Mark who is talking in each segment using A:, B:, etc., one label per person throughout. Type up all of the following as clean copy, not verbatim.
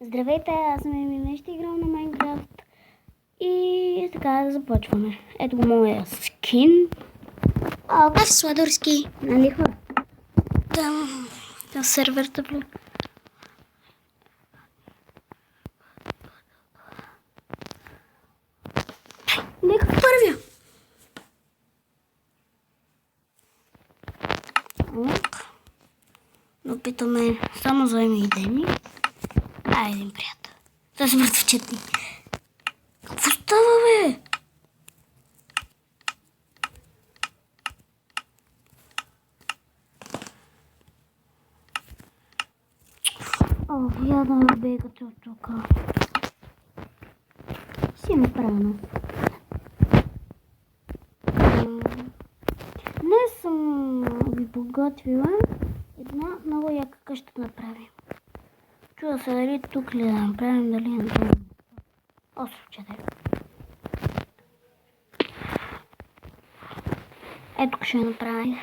A: Здравейте, аз съм Емина, ще играм на Майнкрафт. И така да започваме. Ето го моя скин. Аз Сладурски. Нали хора? Там на серверта, бля. Нека първия. Но питаме само за Еми и Дени. Един приятел. Това са мъртвчетни. Какво става, бе? Я да ме бегате от тук. Си направено. Днес съм ви подготвила една много яка къща да направим. Чуда се дали тук ли да направим, дали не да остров четере. Ето тук ще направим.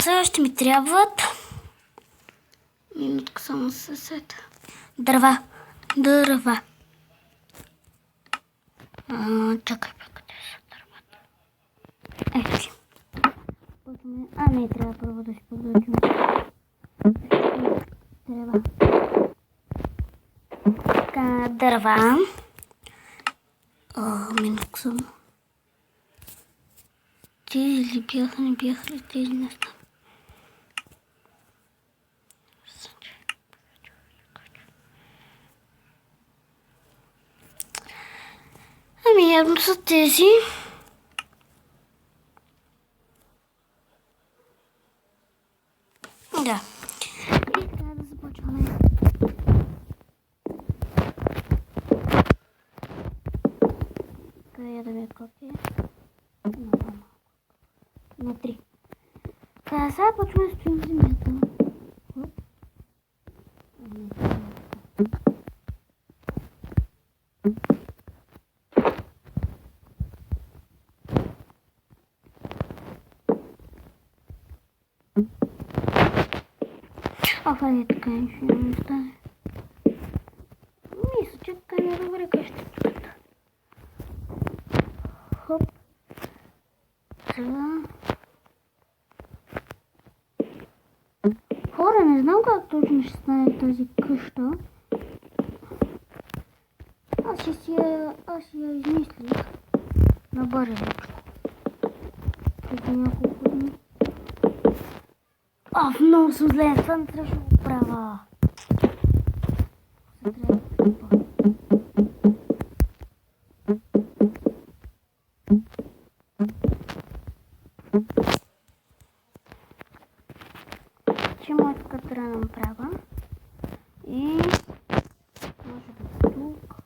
A: Сега ще ми трябват минутка само се сета. Дърва. Чакай бе, къде са дървата? Ето си. Не, трябва първо да си подготвим. Трябва. Така, дърва. Минутка само. Тези ли бяха, не бяха ли тези неща? Явно са тези. Да. И трябва да започваме. Къде да ми копия? На 3. Сега почваме да стоим в земята. Е така нищо не стане. Мисля, че така не е добре къщата. Хоп. Сега. Хора, не знам как точно ще стане тази къща. Аз я измислих на бързичко. Преди няколко дни. Много съм зле, това не трябваше да го правя. Че моето тук трябва да направя. И може да тук.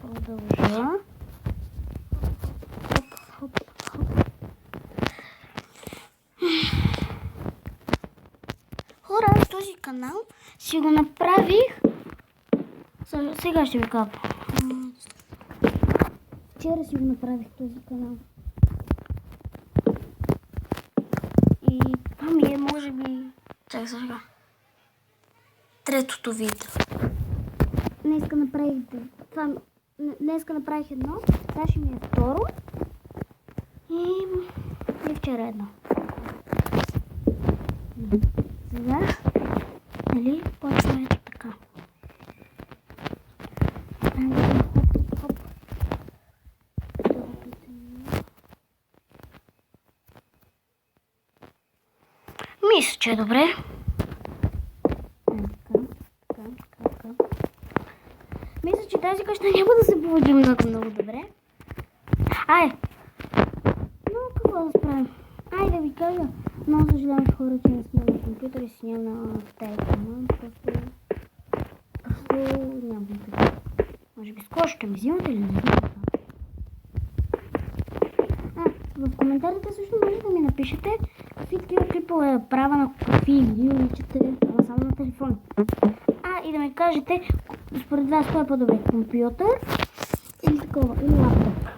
A: Продължа. Хоп. Хора, този канал си го направих. Сега ще ви кажа. Вчера си го направих този канал. И това ми е, може би... Чакай сега. Третото видео. Днеска направих едно, сега ще ми е второ и вчера едно. Сега, нали, почваме така. Хоп. Мисля, че е добре. Мисля, че тази къща няма да се поводи много добре. Но какво да справим? Да ви кажа. Много съжалявам, че хора, че не снимам на компютър и снимам на тази канал. Просто нямам компютър. Може би скоро ще ми взимате или не взимате? В коментарите също може да ми напишете какви такива клипове правя, на какви видео личате. само на телефон. И да ми кажете, според вас кой е по-добре, компютър или такова, или лаптоп?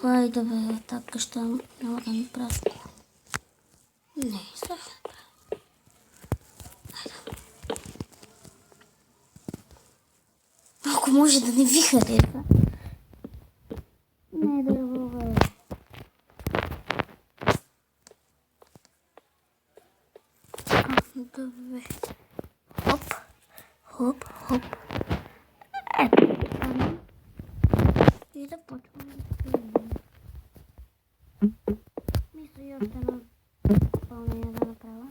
A: Хайде бе, така ще няма да ми праска. Не, сега ще направя. Ако може да не ви хареса. Не да бе. Добре. Хоп, хоп, хоп. Ето. И да почваме да пием. Мисля и още едно допълнение да направя.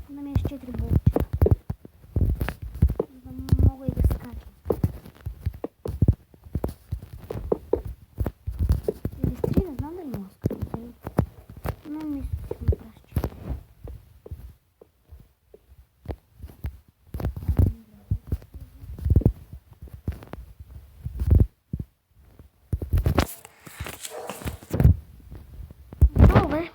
A: Да ми е с 4 блокчета. Да мога и да скачам. Или с 3, не знам дали мога да скачам. Но мисля, че ще направя с 4. Добре.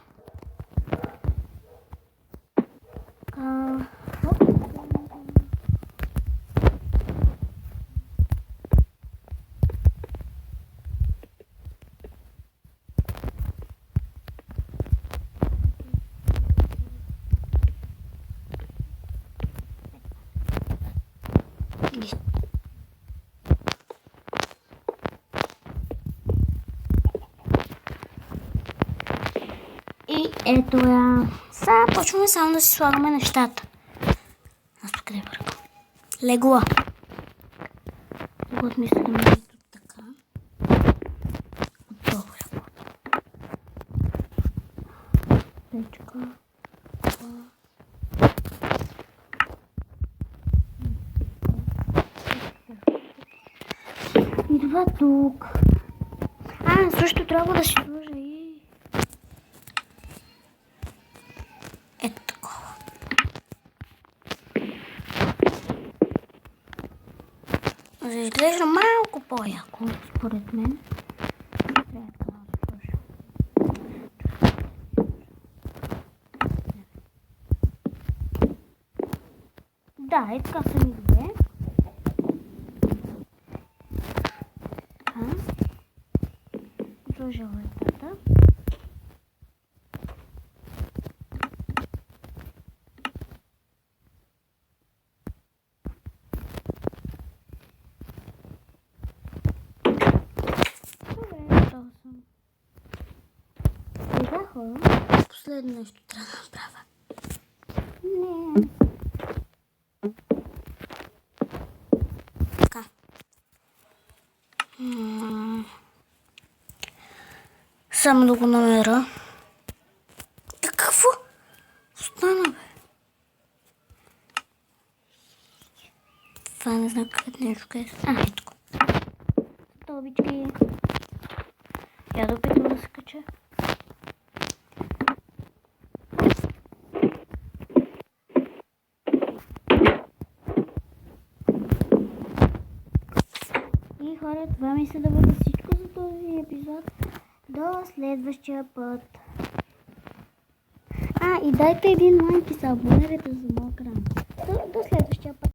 A: И ето я. Сега почваме само да си слагаме нещата. Аз тук къде бъркам. Легла. Леглото мисля да ми е тук така. Отдолу леглото. Печка. И това тук. Също трябва да си сложа и... Ето такова. За да изглежда малко по-яко, според мен. Трябва така да сложа. Да, и така са ми две. Сложила е тата. Сега хора, последно нещо трябва да направя. Не. Така. Само да го намеря. Какво? Стана, бе. Това не знам къде нещо къде. Ето го. Стълбички. Я да опитам да се кача. И хора, това мисля да бъде всичко за този епизод. До следващия път. И дайте един лайк и се абонирайте за моя канал. До следващия път.